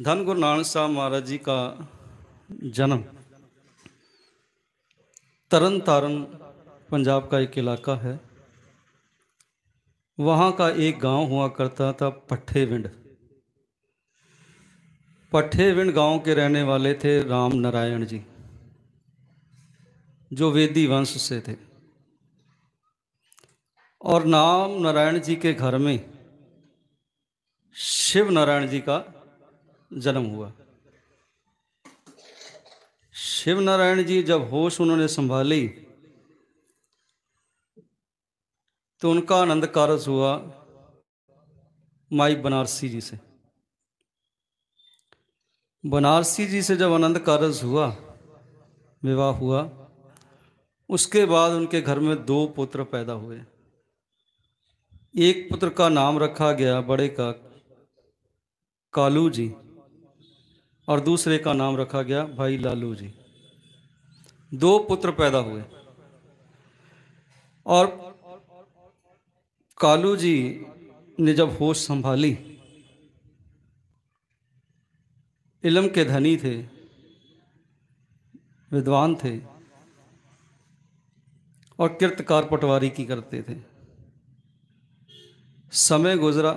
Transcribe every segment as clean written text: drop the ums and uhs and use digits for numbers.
धन गुरु नानक साहब महाराज जी का जन्म तरन तारण पंजाब का एक इलाका है। वहाँ का एक गांव हुआ करता था पट्ठेविंड। पट्ठेविंड गांव के रहने वाले थे राम नारायण जी, जो वेदी वंश से थे। और राम नारायण जी के घर में शिव नारायण जी का जन्म हुआ। शिव नारायण जी जब होश उन्होंने संभाली तो उनका आनंद कारज हुआ माई बनारसी जी से। बनारसी जी से जब आनंद कारज हुआ, विवाह हुआ, उसके बाद उनके घर में 2 पुत्र पैदा हुए। एक पुत्र का नाम रखा गया बड़े का कालू जी और दूसरे का नाम रखा गया भाई लालू जी। 2 पुत्र पैदा हुए और कालू जी ने जब होश संभाली, इल्म के धनी थे, विद्वान थे और कीर्तकार पटवारी की करते थे। समय गुजरा,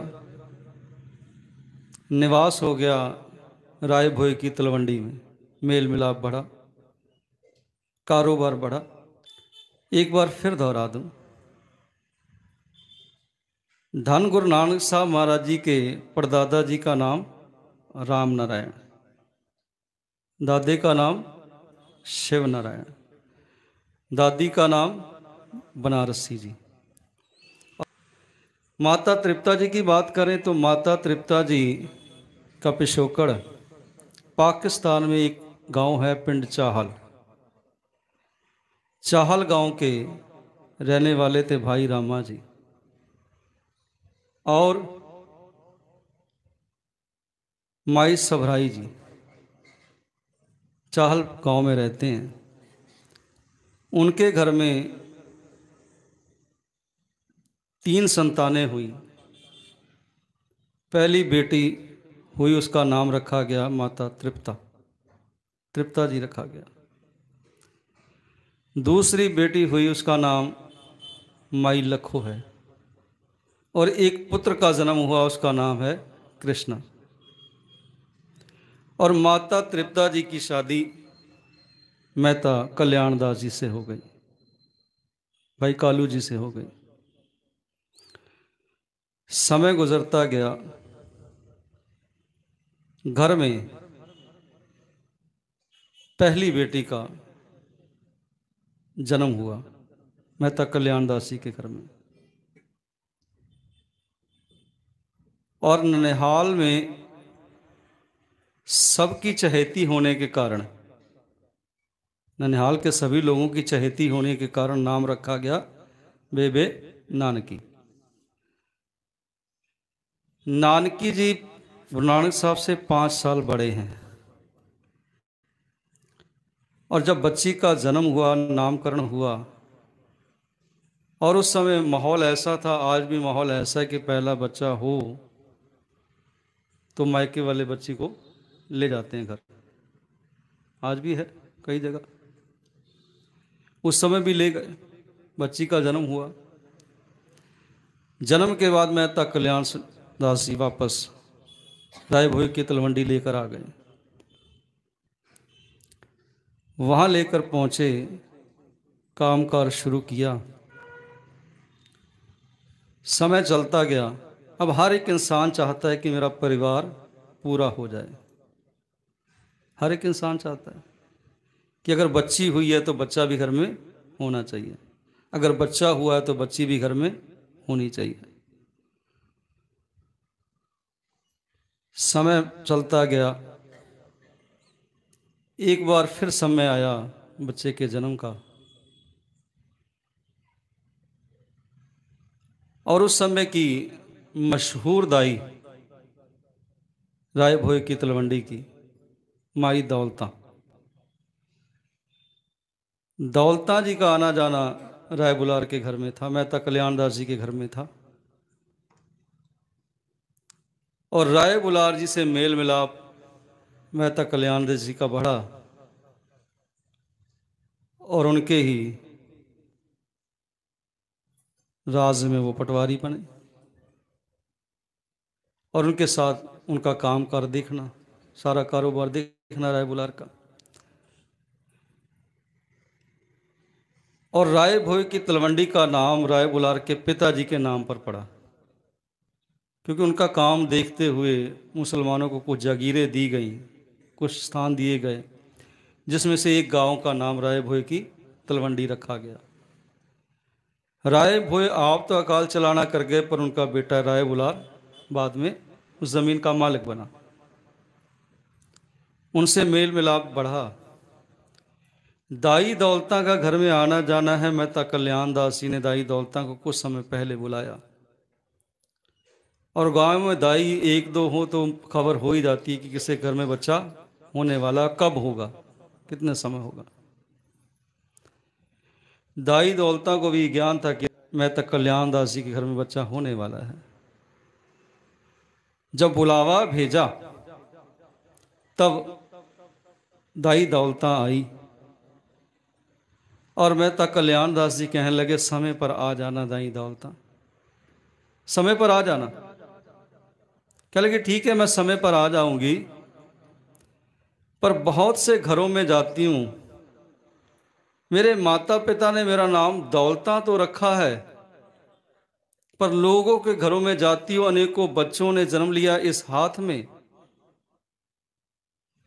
निवास हो गया राय भोई की तलवंडी में, मेल मिलाप बढ़ा, कारोबार बढ़ा। एक बार फिर दोहरा दूं, धन गुरु नानक साहब महाराज जी के परदादा जी का नाम राम नारायण, दादे का नाम शिव नारायण, दादी का नाम बनारसी जी। माता तृप्ता जी की बात करें तो माता तृप्ता जी का पिछोकड़ पाकिस्तान में एक गांव है पिंड चाहल। चाहल गांव के रहने वाले थे भाई रामा जी और माई सभराई जी। चाहल गांव में रहते हैं। उनके घर में 3 संतानें हुई। पहली बेटी हुई, उसका नाम रखा गया माता तृप्ता, तृप्ता जी रखा गया। दूसरी बेटी हुई, उसका नाम माई लखो है। और एक पुत्र का जन्म हुआ, उसका नाम है कृष्णा। और माता तृप्ता जी की शादी मेहता कल्याण दास जी से हो गई, भाई कालू जी से हो गई। समय गुजरता गया, घर में पहली बेटी का जन्म हुआ मेहता कल्याण दास जी के घर में। और ननिहाल में सबकी चहेती होने के कारण, ननिहाल के सभी लोगों की चहेती होने के कारण नाम रखा गया बेबे नानकी। नानकी जी गुरु नानक साहब से 5 साल बड़े हैं। और जब बच्ची का जन्म हुआ, नामकरण हुआ, और उस समय माहौल ऐसा था, आज भी माहौल ऐसा है कि पहला बच्चा हो तो मायके वाले बच्ची को ले जाते हैं घर। आज भी है कई जगह। उस समय भी ले गए। बच्ची का जन्म हुआ, जन्म के बाद मेहता कल्याण दास जी वापस राय भोई की तलवंडी लेकर आ गए। वहाँ लेकर पहुँचे, कामकाज शुरू किया। समय चलता गया। अब हर एक इंसान चाहता है कि मेरा परिवार पूरा हो जाए। हर एक इंसान चाहता है कि अगर बच्ची हुई है तो बच्चा भी घर में होना चाहिए, अगर बच्चा हुआ है तो बच्ची भी घर में होनी चाहिए। समय चलता गया। एक बार फिर समय आया बच्चे के जन्म का। और उस समय की मशहूर दाई राय भोई की तलवंडी की माई दौलता, दौलता जी का आना जाना राय बुलार के घर में था, मेहता कल्याण दास जी के घर में था। और राय बुलार जी से मेल मिलाप मेहता कल्याण दास जी का बढ़ा और उनके ही राज में वो पटवारी बने और उनके साथ उनका काम कर देखना, सारा कारोबार देखना राय बुलार का। और राय भोई की तलवंडी का नाम राय बुलार के पिताजी के नाम पर पड़ा, क्योंकि उनका काम देखते हुए मुसलमानों को कुछ जागीरें दी गई, कुछ स्थान दिए गए, जिसमें से एक गांव का नाम राय भोई की तलवंडी रखा गया। राय भोई आप तो अकाल चलाना कर गए, पर उनका बेटा राय बुलार बाद में उस जमीन का मालिक बना। उनसे मेल मिलाप बढ़ा। दाई दौलता का घर में आना जाना है। मेहता कल्याण दास जी ने दाई दौलता को कुछ समय पहले बुलाया, और गांव में दाई एक दो हो तो खबर हो ही जाती है कि किसी घर में बच्चा होने वाला, कब होगा, कितने समय होगा। दाई दौलता को भी ज्ञान था कि मेहता कल्याण दास जी के घर में बच्चा होने वाला है। जब बुलावा भेजा तब दाई दौलता आई और मेहता कल्याण दास जी कहने लगे, समय पर आ जाना दाई दौलता, समय पर आ जाना। कह लगे ठीक है, मैं समय पर आ जाऊंगी, पर बहुत से घरों में जाती हूं, मेरे माता पिता ने मेरा नाम दौलता तो रखा है, पर लोगों के घरों में जाती हूं, अनेकों बच्चों ने जन्म लिया इस हाथ में,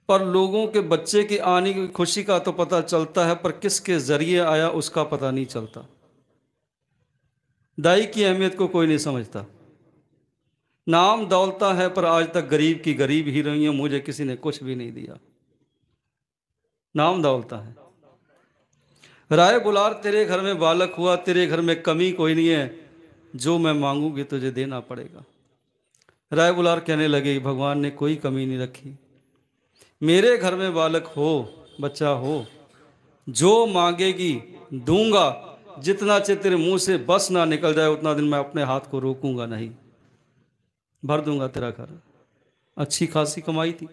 पर लोगों के बच्चे की आने की खुशी का तो पता चलता है, पर किसके जरिए आया उसका पता नहीं चलता। दाई की अहमियत को कोई नहीं समझता। नाम दौलता है, पर आज तक गरीब की गरीब ही रही है, मुझे किसी ने कुछ भी नहीं दिया। नाम दौलता है। राय बुलार तेरे घर में बालक हुआ, तेरे घर में कमी कोई नहीं है, जो मैं मांगूंगी तुझे देना पड़ेगा। राय बुलार कहने लगे, भगवान ने कोई कमी नहीं रखी, मेरे घर में बालक हो, बच्चा हो, जो मांगेगी दूंगा, जितना चिर तेरे मुंह से बस ना निकल जाए उतना दिन मैं अपने हाथ को रोकूंगा नहीं, भर दूंगा तेरा घर। अच्छी खासी कमाई थी,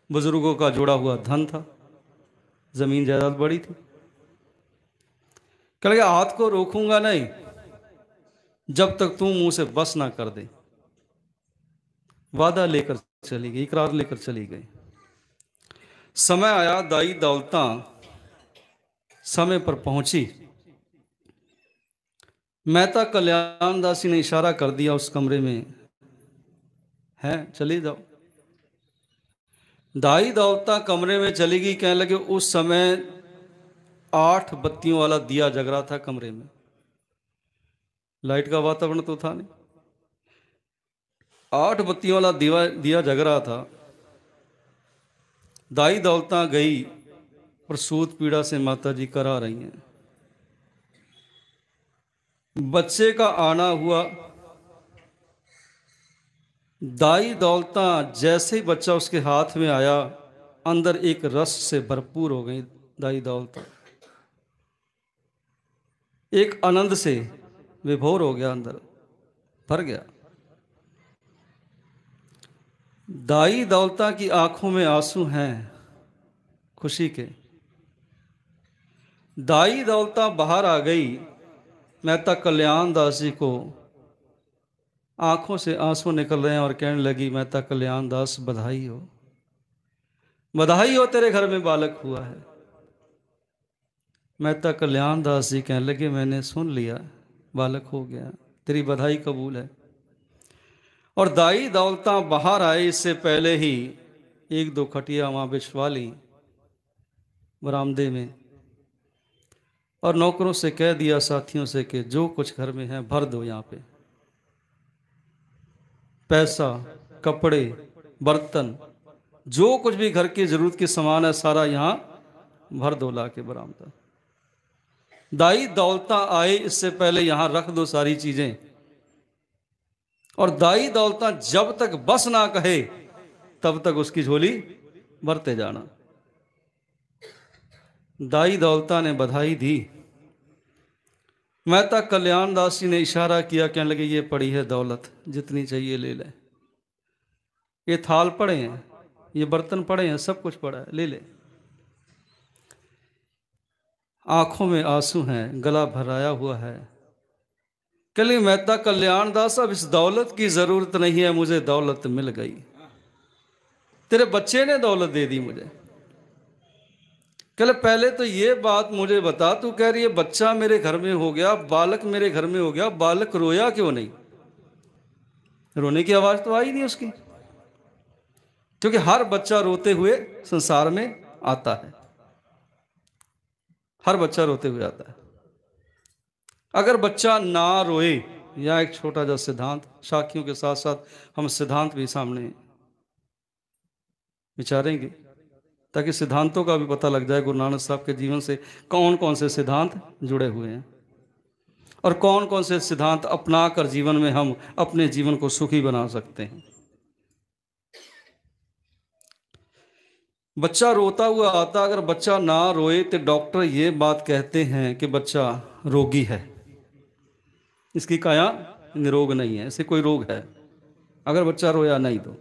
बुजुर्गों का जोड़ा हुआ धन था, जमीन जायदाद बड़ी थी। कह लगा हाथ को रोकूंगा नहीं जब तक तू मुंह से बस ना कर दे। वादा लेकर चली गई, इकरार लेकर चली गई। समय आया, दाई दौलता समय पर पहुंची। मेहता कल्याण दासी ने इशारा कर दिया, उस कमरे में है, चली जाओ। दाई दौलता कमरे में चली गई। कहने लगे, उस समय 8 बत्तियों वाला दिया जग रहा था कमरे में, लाइट का वातावरण तो था नहीं, 8 बत्तियों वाला दिया जग रहा था। दाई दौलता गई, प्रसूत पीड़ा से माता जी करा रही हैं। बच्चे का आना हुआ। दाई दौलता जैसे ही बच्चा उसके हाथ में आया, अंदर एक रस से भरपूर हो गई दाई दौलता, एक आनंद से विभोर हो गया, अंदर भर गया। दाई दौलता की आंखों में आंसू हैं खुशी के। दाई दौलता बाहर आ गई। मेहता कल्याण दास जी को आंखों से आंसू निकल रहे हैं और कहने लगी, मेहता कल्याण दास बधाई हो, बधाई हो, तेरे घर में बालक हुआ है। मेहता कल्याण दास जी कहने लगे, मैंने सुन लिया, बालक हो गया, तेरी बधाई कबूल है। और दाई दौलता बाहर आए इससे पहले ही 1-2 खटिया वहां बिछवा ली बरामदे में, और नौकरों से कह दिया, साथियों से, कि जो कुछ घर में है भर दो, यहाँ पे पैसा, कपड़े, बर्तन, जो कुछ भी घर की जरूरत की सामान है सारा यहाँ भर दो ला के बरामदा। दाई दौलता आए इससे पहले यहाँ रख दो सारी चीजें। और दाई दौलता जब तक बस ना कहे तब तक उसकी झोली भरते जाना। दाई दौलता ने बधाई दी। मेहता कल्याण दास जी ने इशारा किया, कहने लगे, ये पड़ी है दौलत, जितनी चाहिए ले ले, ये थाल पड़े हैं, ये बर्तन पड़े हैं, सब कुछ पड़ा है, ले ले। आंखों में आंसू हैं, गला भराया हुआ है। कली मेहता कल्याण दास, अब इस दौलत की जरूरत नहीं है, मुझे दौलत मिल गई। तेरे बच्चे ने दौलत दे दी मुझे। कल पहले तो ये बात मुझे बता, तू कह रही है बच्चा मेरे घर में हो गया, बालक मेरे घर में हो गया, बालक रोया क्यों नहीं? रोने की आवाज तो आई नहीं उसकी, क्योंकि हर बच्चा रोते हुए संसार में आता है। हर बच्चा रोते हुए आता है। अगर बच्चा ना रोए, या एक छोटा सा सिद्धांत, साखियों के साथ साथ हम सिद्धांत भी सामने विचारेंगे, ताकि सिद्धांतों का भी पता लग जाए गुरु नानक साहब के जीवन से कौन कौन से सिद्धांत जुड़े हुए हैं और कौन कौन से सिद्धांत अपना कर जीवन में हम अपने जीवन को सुखी बना सकते हैं। बच्चा रोता हुआ आता, अगर बच्चा ना रोए तो डॉक्टर ये बात कहते हैं कि बच्चा रोगी है, इसकी काया निरोग नहीं है, इसे कोई रोग है अगर बच्चा रोया नहीं तो।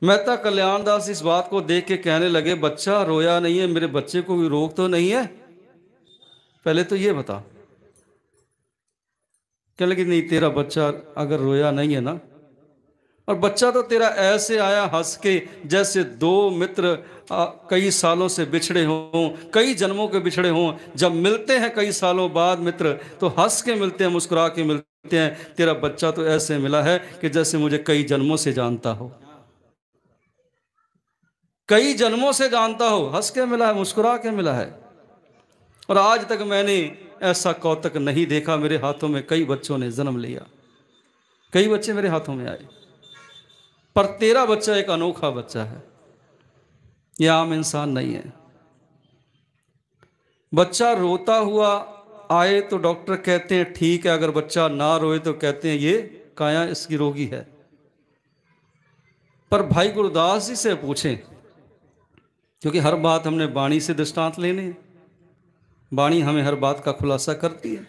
मेहता कल्याण दास इस बात को देख के कहने लगे, बच्चा रोया नहीं है, मेरे बच्चे को भी रोग तो नहीं है, पहले तो ये बता। कहने लगे नहीं, तेरा बच्चा अगर रोया नहीं है ना, और बच्चा तो तेरा ऐसे आया हंस के जैसे दो मित्र कई सालों से बिछड़े हों, कई जन्मों के बिछड़े हों, जब मिलते हैं कई सालों बाद मित्र तो हंस के मिलते हैं, मुस्कुरा के मिलते हैं। तेरा बच्चा तो ऐसे मिला है कि जैसे मुझे कई जन्मों से जानता हो, कई जन्मों से जानता हो, हंस के मिला है, मुस्कुरा के मिला है। और आज तक मैंने ऐसा कौतक नहीं देखा, मेरे हाथों में कई बच्चों ने जन्म लिया, कई बच्चे मेरे हाथों में आए, पर तेरा बच्चा एक अनोखा बच्चा है, यह आम इंसान नहीं है। बच्चा रोता हुआ आए तो डॉक्टर कहते हैं ठीक है, अगर बच्चा ना रोए तो कहते हैं ये काया इसकी रोगी है। पर भाई गुरदास जी से पूछें, क्योंकि हर बात हमने वाणी से दृष्टांत लेने हैं, वाणी हमें हर बात का खुलासा करती है।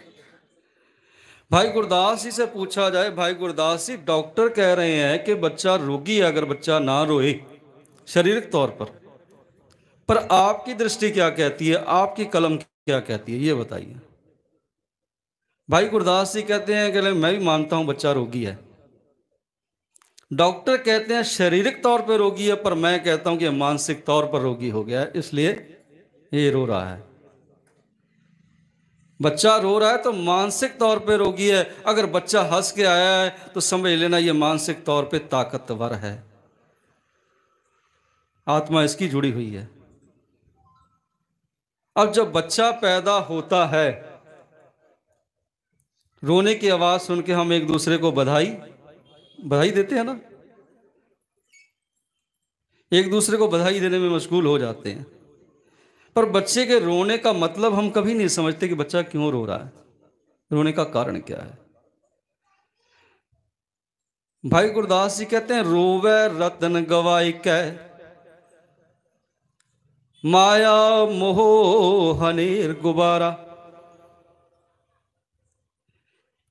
भाई गुरदास जी से पूछा जाए, भाई गुरदास जी डॉक्टर कह रहे हैं कि बच्चा रोगी है अगर बच्चा ना रोए शारीरिक तौर पर आपकी दृष्टि क्या कहती है, आपकी कलम क्या कहती है, ये बताइए। भाई गुरदास जी कहते हैं कि मैं भी मानता हूं बच्चा रोगी है, डॉक्टर कहते हैं शारीरिक तौर पर रोगी है, पर मैं कहता हूं कि मानसिक तौर पर रोगी हो गया है, इसलिए ये रो रहा है। बच्चा रो रहा है तो मानसिक तौर पे रोगी है, अगर बच्चा हंस के आया है तो समझ लेना ये मानसिक तौर पे ताकतवर है, आत्मा इसकी जुड़ी हुई है। अब जब बच्चा पैदा होता है, रोने की आवाज सुन के हम एक दूसरे को बधाई देते हैं ना, एक दूसरे को बधाई देने में मशगूल हो जाते हैं, पर बच्चे के रोने का मतलब हम कभी नहीं समझते कि बच्चा क्यों रो रहा है, रोने का कारण क्या है। भाई गुरदास जी कहते हैं रोवे रतन गवाई कै माया मोह हनेर गुबारा।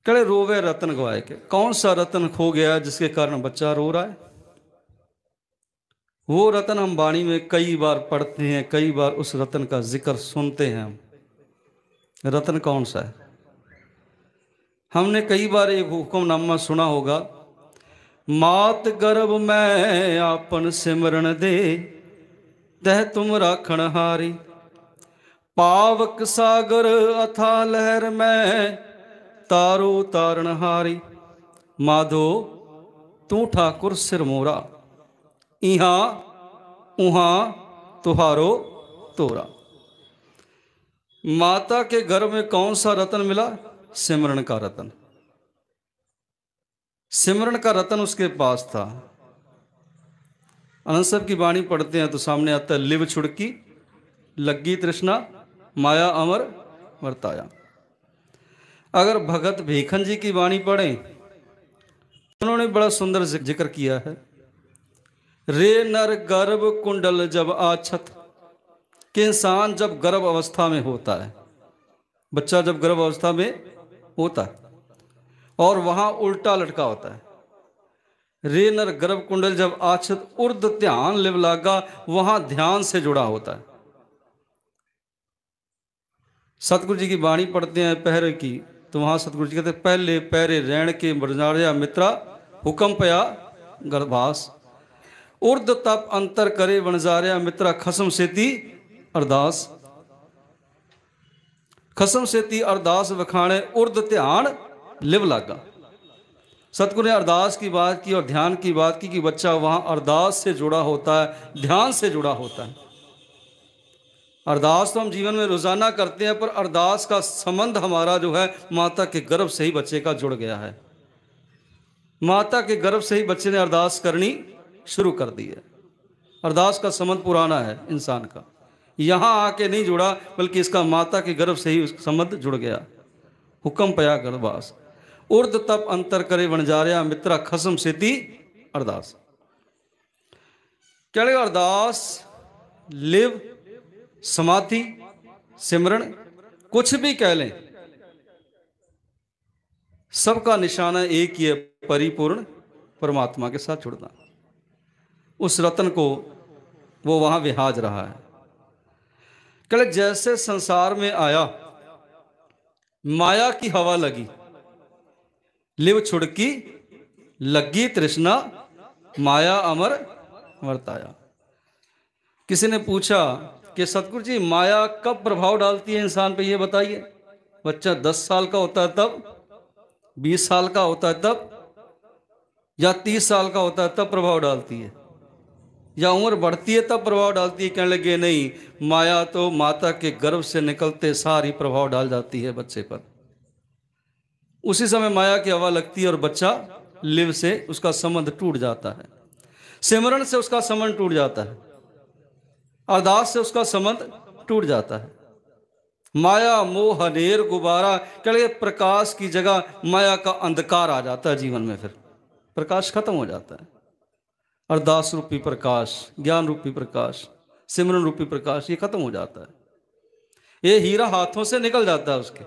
कहे रोवे रतन गवाए के, कौन सा रतन खो गया जिसके कारण बच्चा रो रहा है? वो रतन हम वाणी में कई बार पढ़ते हैं, कई बार उस रतन का जिक्र सुनते हैं हम। रतन कौन सा है? हमने कई बार एक हुक्मनामा सुना होगा, मात गर्भ में आपन सिमरन दे तह तुम राखण हारी, पावक सागर अथा लहर में तारो तारण हारी। माधो तू ठाकुर सिर मोरा, इहा उहा तुहारो तोरा। माता के गर्भ में कौन सा रतन मिला? सिमरन का रतन। सिमरन का रतन उसके पास था। अनंत साहब की वाणी पढ़ते हैं तो सामने आता है, लिव छुड़की लग्गी तृष्णा माया अमर वर्ताया। अगर भगत भीखन जी की वाणी पढ़ें, उन्होंने बड़ा सुंदर जिक्र किया है, रे नर गर्भ कुंडल जब आछत, कि इंसान जब गर्भ अवस्था में होता है, बच्चा जब गर्भ अवस्था में होता है और वहां उल्टा लटका होता है, रे नर गर्भ कुंडल जब आछत उर्द ध्यान लिव लागा, वहां ध्यान से जुड़ा होता है। सतगुरु जी की वाणी पढ़ते हैं पहरे की, तो वहां सतगुरु जी कहते हैं, पहले पैरे रैण के मरजारिया मित्रा, हुक्म पया गर्भास, उर्द तप अंतर करे वनजारिया मित्रा, खसम सेती अरदास। खसम सेती अरदास वखाणे उर्द ध्यान लिव लागा। सतगुरु ने अरदास की बात की और ध्यान की बात की कि बच्चा वहां अरदास से जुड़ा होता है, ध्यान से जुड़ा होता है। अरदास तो हम जीवन में रोजाना करते हैं, पर अरदास का संबंध हमारा जो है माता के गर्भ से ही बच्चे का जुड़ गया है। माता के गर्भ से ही बच्चे ने अरदास करनी शुरू कर दी है। अरदास का संबंध पुराना है इंसान का, यहां आके नहीं जुड़ा, बल्कि इसका माता के गर्भ से ही संबंध जुड़ गया। हुक्म पया गर्भास, उर्द तप अंतर करे वनजारिया मित्रा, खसम सेती अरदास। क्या अरदास, लिव, समाधि, सिमरन, कुछ भी कह लें, सबका निशाना एक ही है, परिपूर्ण परमात्मा के साथ जुड़ना। उस रतन को वो वहां विहाज रहा है। कल जैसे संसार में आया, माया की हवा लगी, लिव छुड़की लगी तृष्णा, माया अमर वर्ताया। किसी ने पूछा कि सतगुरु जी माया कब प्रभाव डालती है इंसान पे, ये बताइए। बच्चा 10 साल का होता है तब, 20 साल का होता है तब, या 30 साल का होता है तब प्रभाव डालती है, या उम्र बढ़ती है तब प्रभाव डालती है? कहने लगे नहीं, माया तो माता के गर्भ से निकलते सारी प्रभाव डाल जाती है बच्चे पर। उसी समय माया की हवा लगती है और बच्चा लिव से उसका संबंध टूट जाता है, सिमरन से उसका संबंध टूट जाता है, अरदास से उसका संबंध टूट जाता है। माया मोह हनेर गुबारा, कहे प्रकाश की जगह माया का अंधकार आ जाता है जीवन में, फिर प्रकाश खत्म हो जाता है। अरदास रूपी प्रकाश, ज्ञान रूपी प्रकाश, सिमरन रूपी प्रकाश, ये खत्म हो जाता है। ये हीरा हाथों से निकल जाता है उसके।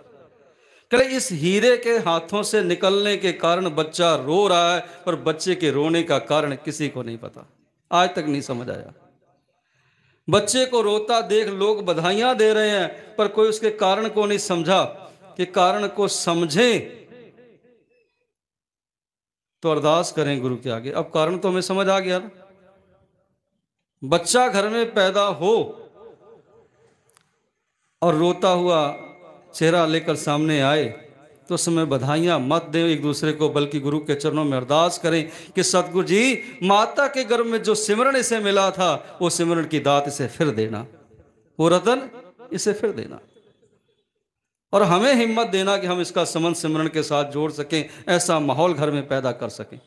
कहे इस हीरे के हाथों से निकलने के कारण बच्चा रो रहा है, पर बच्चे के रोने का कारण किसी को नहीं पता, आज तक नहीं समझ आया। बच्चे को रोता देख लोग बधाइयां दे रहे हैं, पर कोई उसके कारण को नहीं समझा। कि कारण को समझें तो अरदास करें गुरु के आगे। अब कारण तो हमें समझ आ गया ना। बच्चा घर में पैदा हो और रोता हुआ चेहरा लेकर सामने आए, तो उस समय बधाइयां मत दें एक दूसरे को, बल्कि गुरु के चरणों में अरदास करें कि सतगुरु जी माता के गर्भ में जो सिमरन इसे मिला था, वो सिमरन की दात इसे फिर देना, वो रतन इसे फिर देना, और हमें हिम्मत देना कि हम इसका संबंध सिमरन के साथ जोड़ सकें, ऐसा माहौल घर में पैदा कर सकें,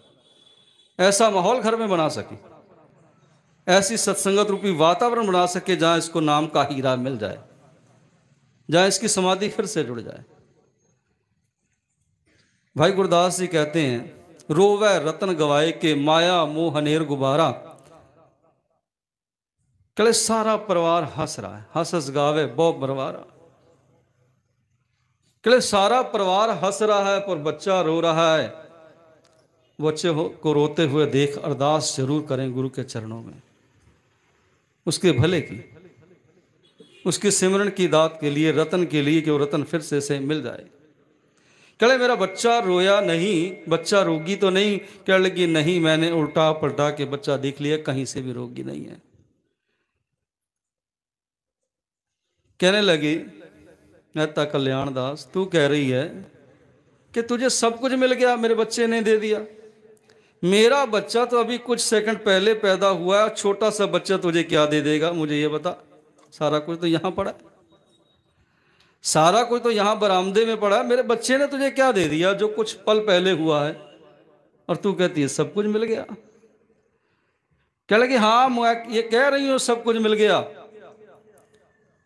ऐसा माहौल घर में बना सकें, ऐसी सत्संगत रूपी वातावरण बना सके जहां इसको नाम का हीरा मिल जाए, जहां इसकी समाधि फिर से जुड़ जाए। भाई गुरदास जी कहते हैं, रोवै रतन गवाए के माया मोह हनेर गुबारा। कले सारा परिवार हंस रहा है, हंस हंस गावे बहु बरवारा। कले सारा परिवार हंस रहा है पर बच्चा रो रहा है। बच्चे को रोते हुए देख अरदास जरूर करें गुरु के चरणों में, उसके भले की, उसके सिमरन की दात के लिए, रतन के लिए, कि वो रतन फिर से मिल जाए। कहे मेरा बच्चा रोया नहीं, बच्चा रोगी तो नहीं? कह लगी नहीं, मैंने उल्टा पलटा के बच्चा देख लिया, कहीं से भी रोगी नहीं है। कहने लगी मेहता कल्याण दास, तू कह रही है कि तुझे सब कुछ मिल गया, मेरे बच्चे ने दे दिया। मेरा बच्चा तो अभी कुछ सेकंड पहले पैदा हुआ है, छोटा सा बच्चा तुझे क्या दे देगा, मुझे ये बता। सारा कुछ तो यहां पड़ा है, सारा कुछ तो यहां बरामदे में पड़ा है, मेरे बच्चे ने तुझे क्या दे दिया जो कुछ पल पहले हुआ है, और तू कहती है सब कुछ मिल गया। कह लगी हाँ, मैं ये कह रही हूं सब कुछ मिल गया।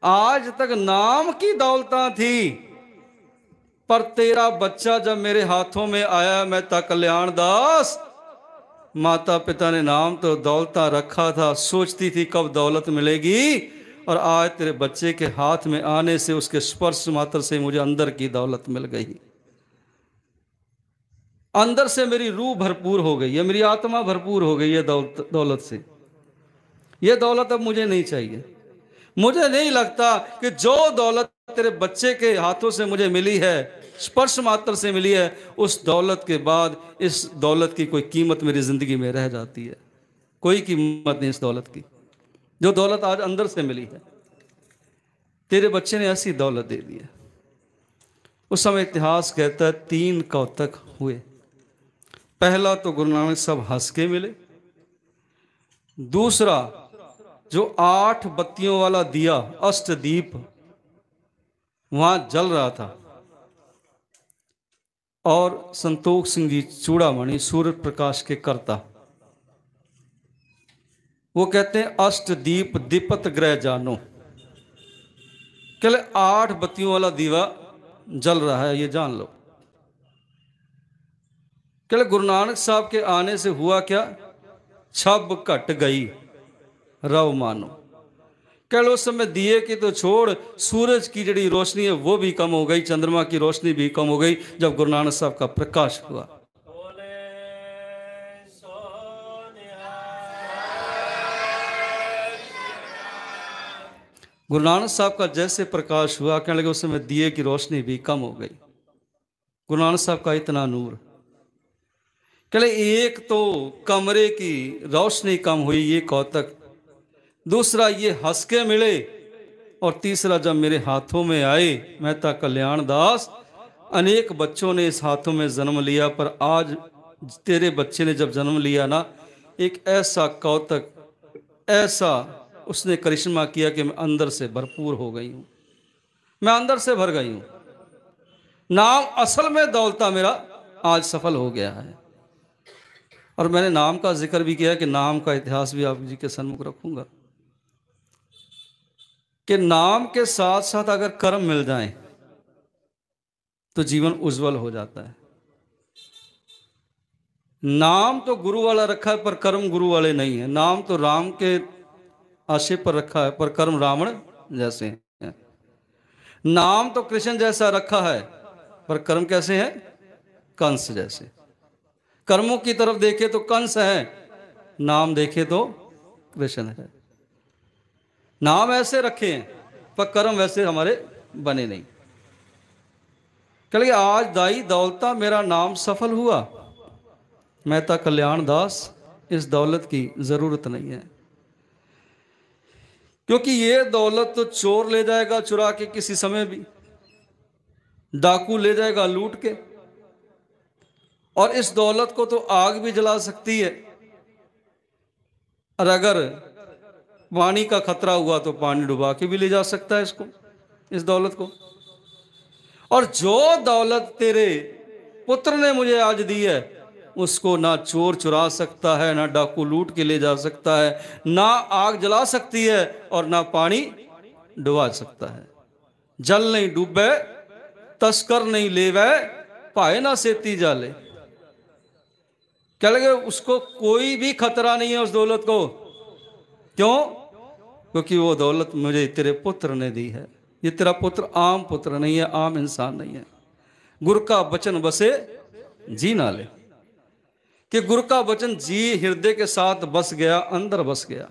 आज तक नाम की दौलता थी, पर तेरा बच्चा जब मेरे हाथों में आया, मैं ता कल्याण दास, माता पिता ने नाम तो दौलता रखा था, सोचती थी कब दौलत मिलेगी, और आज तेरे बच्चे के हाथ में आने से, उसके स्पर्श मात्र से मुझे अंदर की दौलत मिल गई। अंदर से मेरी रूह भरपूर हो गई है, मेरी आत्मा भरपूर हो गई है दौलत से। ये दौलत अब मुझे नहीं चाहिए। मुझे नहीं लगता कि जो दौलत तेरे बच्चे के हाथों से मुझे मिली है, स्पर्श मात्र से मिली है, उस दौलत के बाद इस दौलत की कोई कीमत मेरी जिंदगी में रह जाती है। कोई कीमत नहीं इस दौलत की, जो दौलत आज अंदर से मिली है। तेरे बच्चे ने ऐसी दौलत दे दी है। उस समय इतिहास कहता है 3 कौतक हुए। पहला तो गुरु नानक साहब हंस के मिले। दूसरा, जो 8 बत्तियों वाला दिया अष्टदीप वहां जल रहा था, और संतोष सिंह जी चूड़ामणि सूर्य प्रकाश के कर्ता, वो कहते हैं अष्टदीप दीपत ग्रह जानो। कहले 8 बत्तियों वाला दीवा जल रहा है, ये जान लो। कहले गुरु नानक साहब के आने से हुआ क्या? छब घट गई रव मानो। कहले उस समय दिए की तो छोड़, सूरज की जड़ी रोशनी है वो भी कम हो गई, चंद्रमा की रोशनी भी कम हो गई जब गुरु नानक साहब का प्रकाश हुआ। गुरु नानक साहब का जैसे प्रकाश हुआ, कहने लगे उस समय दिए की रोशनी भी कम हो गई। गुरु नानक साहब का इतना नूर। कहले एक तो कमरे की रोशनी कम हुई, ये कौतक। दूसरा, ये हंस के मिले। और तीसरा, जब मेरे हाथों में आए मेहता कल्याण दास, अनेक बच्चों ने इस हाथों में जन्म लिया, पर आज तेरे बच्चे ने जब जन्म लिया ना, एक ऐसा कौतक, ऐसा उसने करिश्मा किया कि मैं अंदर से भरपूर हो गई हूं, मैं अंदर से भर गई हूं। नाम असल में दौलता मेरा आज सफल हो गया है। और मैंने नाम का जिक्र भी किया कि नाम का इतिहास भी आप जी के सन्मुख रखूंगा, कि नाम के साथ साथ अगर कर्म मिल जाए तो जीवन उज्जवल हो जाता है। नाम तो गुरु वाला रखा है, पर कर्म गुरु वाले नहीं है। नाम तो राम के आशय पर रखा है, पर कर्म रावण जैसे हैं। नाम तो कृष्ण जैसा रखा है, पर कर्म कैसे हैं? कंस जैसे। कर्मों की तरफ देखे तो कंस है, नाम देखे तो कृष्ण है। नाम ऐसे रखे हैं, पर कर्म वैसे हमारे बने नहीं। कल आज दाई दौलता मेरा नाम सफल हुआ, मेहता कल्याण दास, इस दौलत की जरूरत नहीं है, क्योंकि ये दौलत तो चोर ले जाएगा चुरा के किसी समय भी, डाकू ले जाएगा लूट के, और इस दौलत को तो आग भी जला सकती है। और अगर पानी का खतरा हुआ तो पानी डुबा के भी ले जा सकता है इसको, इस दौलत को। और जो दौलत तेरे पुत्र ने मुझे आज दी है, उसको ना चोर चुरा सकता है, ना डाकू लूट के ले जा सकता है, ना आग जला सकती है, और ना पानी डुबा सकता है। जल नहीं डूबे, तस्कर नहीं लेवे, पाए ना सेती जाले। क्या लगे, उसको कोई भी खतरा नहीं है उस दौलत को। क्यों? क्योंकि वो दौलत मुझे तेरे पुत्र ने दी है। ये तेरा पुत्र आम पुत्र नहीं है, आम इंसान नहीं है। गुरु का वचन बसे जी ना ले, कि गुरु का वचन जी हृदय के साथ बस गया, अंदर बस गया।